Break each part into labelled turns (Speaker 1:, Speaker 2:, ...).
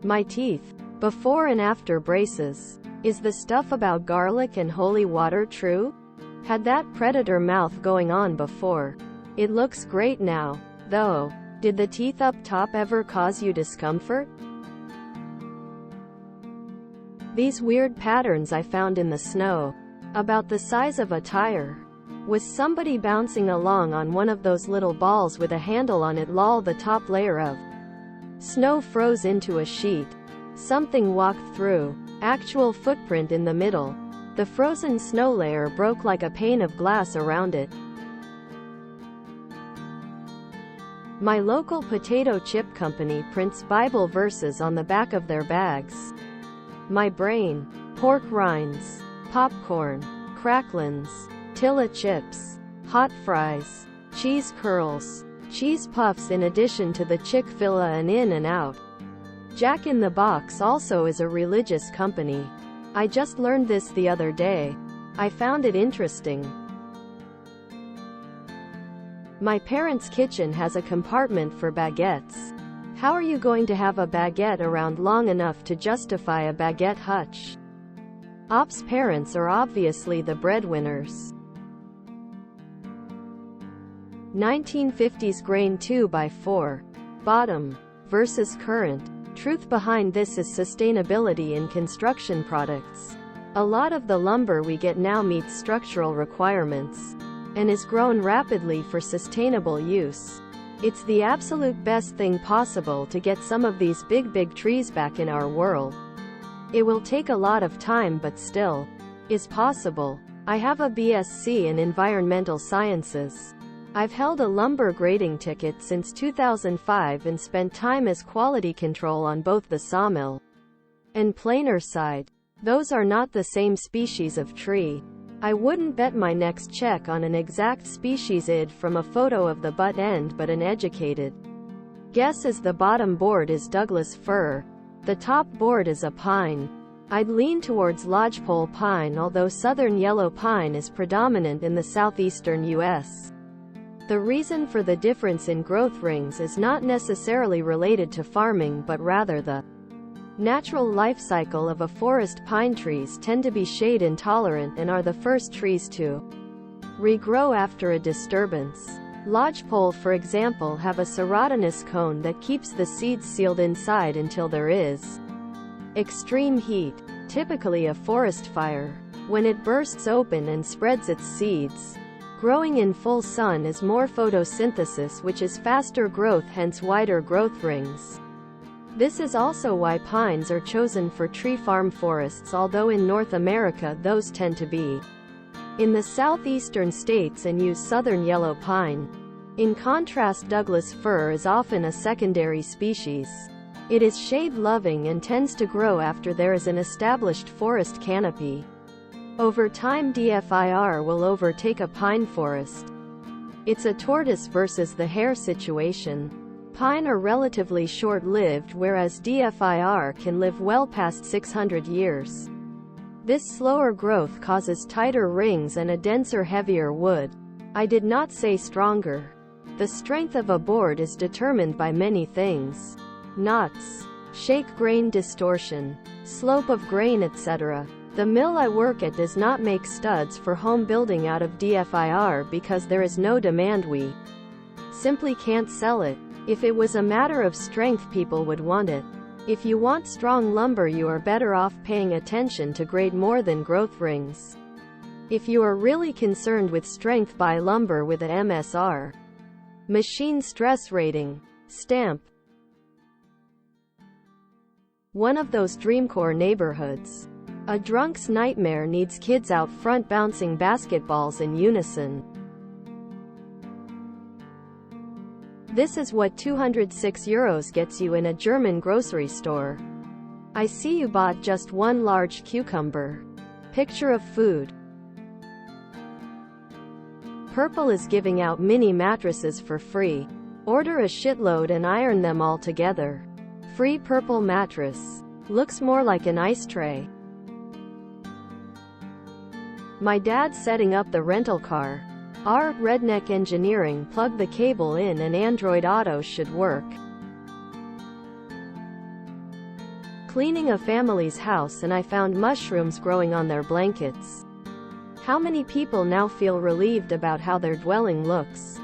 Speaker 1: My teeth. Before and after braces. Is the stuff about garlic and holy water true? Had that predator mouth going on before. It looks great now, though. Did the teeth up top ever cause you discomfort? These weird patterns I found in the snow. About the size of a tire. Was somebody bouncing along on one of those little balls with a handle on it? Lol. The top layer of snow froze into a sheet. Something walked through. Actual footprint in the middle. The frozen snow layer broke like a pane of glass around it. My local potato chip company prints Bible verses on the back of their bags. My brain. Pork rinds. Popcorn. Cracklins. Tilla chips. Hot fries. Cheese curls. Cheese puffs in addition to the Chick-fil-A and In-N-Out. Jack in the Box also is a religious company. I just learned this the other day. I found it interesting. My parents' kitchen has a compartment for baguettes. How are you going to have a baguette around long enough to justify a baguette hutch? Ops parents are obviously the breadwinners. 1950s grain 2x4. Bottom. Versus current. Truth behind this is sustainability in construction products. A lot of the lumber we get now meets structural requirements and is grown rapidly for sustainable use. It's the absolute best thing possible to get some of these big trees back in our world. It will take a lot of time, but still is possible. I have a BSc in environmental sciences. I've held a lumber grading ticket since 2005 and spent time as quality control on both the sawmill and planer side. Those are not the same species of tree. I wouldn't bet my next check on an exact species id from a photo of the butt end, but an educated guess is the bottom board is Douglas fir. The top board is a pine. I'd lean towards lodgepole pine, although southern yellow pine is predominant in the southeastern U.S. The reason for the difference in growth rings is not necessarily related to farming, but rather the natural life cycle of a forest. Pine trees tend to be shade intolerant and are the first trees to regrow after a disturbance. Lodgepole, for example, have a serotinous cone that keeps the seeds sealed inside until there is extreme heat, typically a forest fire. When it bursts open and spreads its seeds, growing in full sun is more photosynthesis, which is faster growth, hence wider growth rings. This is also why pines are chosen for tree farm forests, although in North America those tend to be in the southeastern states and use southern yellow pine. In contrast, Douglas fir is often a secondary species. It is shade-loving and tends to grow after there is an established forest canopy. Over time, DFIR will overtake a pine forest. It's a tortoise versus the hare situation. Pine are relatively short-lived, whereas DFIR can live well past 600 years. This slower growth causes tighter rings and a denser, heavier wood. I did not say stronger. The strength of a board is determined by many things. Knots, shake grain distortion, slope of grain, etc. The mill I work at does not make studs for home building out of DFIR because there is no demand. We simply can't sell it. If it was a matter of strength, people would want it. If you want strong lumber, you are better off paying attention to grade more than growth rings. If you are really concerned with strength, buy lumber with a MSR. Machine stress rating. Stamp. One of those dreamcore neighborhoods. A drunk's nightmare needs kids out front bouncing basketballs in unison. This is what €206 gets you in a German grocery store. I see you bought just one large cucumber. Picture of food. Purple is giving out mini mattresses for free. Order a shitload and iron them all together. Free purple mattress. Looks more like an ice tray. My dad's setting up the rental car. Our redneck engineering, plug the cable in and Android Auto should work. Cleaning a family's house and I found mushrooms growing on their blankets. How many people now feel relieved about how their dwelling looks?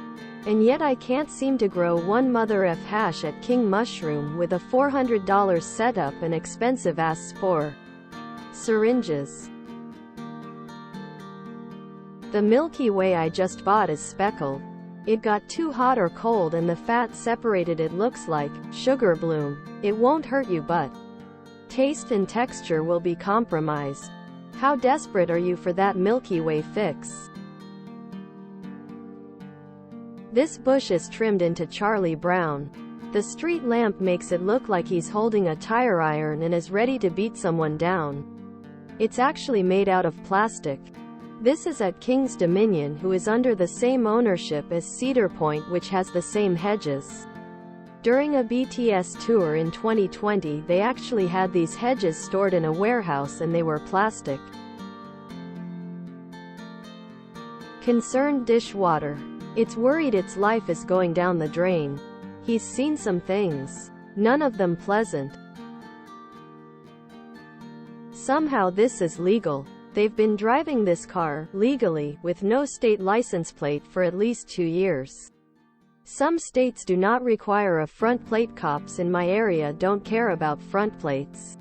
Speaker 1: And yet I can't seem to grow one mother F hash at King Mushroom with a $400 setup and expensive ass spore syringes. The Milky Way I just bought is speckled. It got too hot or cold and the fat separated. It looks like sugar bloom. It won't hurt you, but taste and texture will be compromised. How desperate are you for that Milky Way fix? This bush is trimmed into Charlie Brown. The street lamp makes it look like he's holding a tire iron and is ready to beat someone down. It's actually made out of plastic. This is at King's Dominion, who is under the same ownership as Cedar Point, which has the same hedges. During a BTS tour in 2020, they actually had these hedges stored in a warehouse and they were plastic. Concerned dishwater. It's worried its life is going down the drain. He's seen some things. None of them pleasant. Somehow this is legal. They've been driving this car, legally, with no state license plate for at least 2 years. Some states do not require a front plate. Cops in my area don't care about front plates.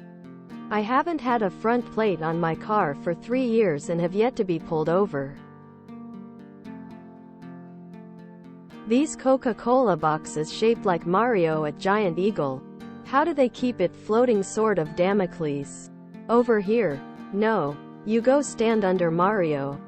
Speaker 1: I haven't had a front plate on my car for 3 years and have yet to be pulled over. These Coca-Cola boxes shaped like Mario at Giant Eagle. How do they keep it floating? Sword of Damocles. Over here. No. You go stand under Mario.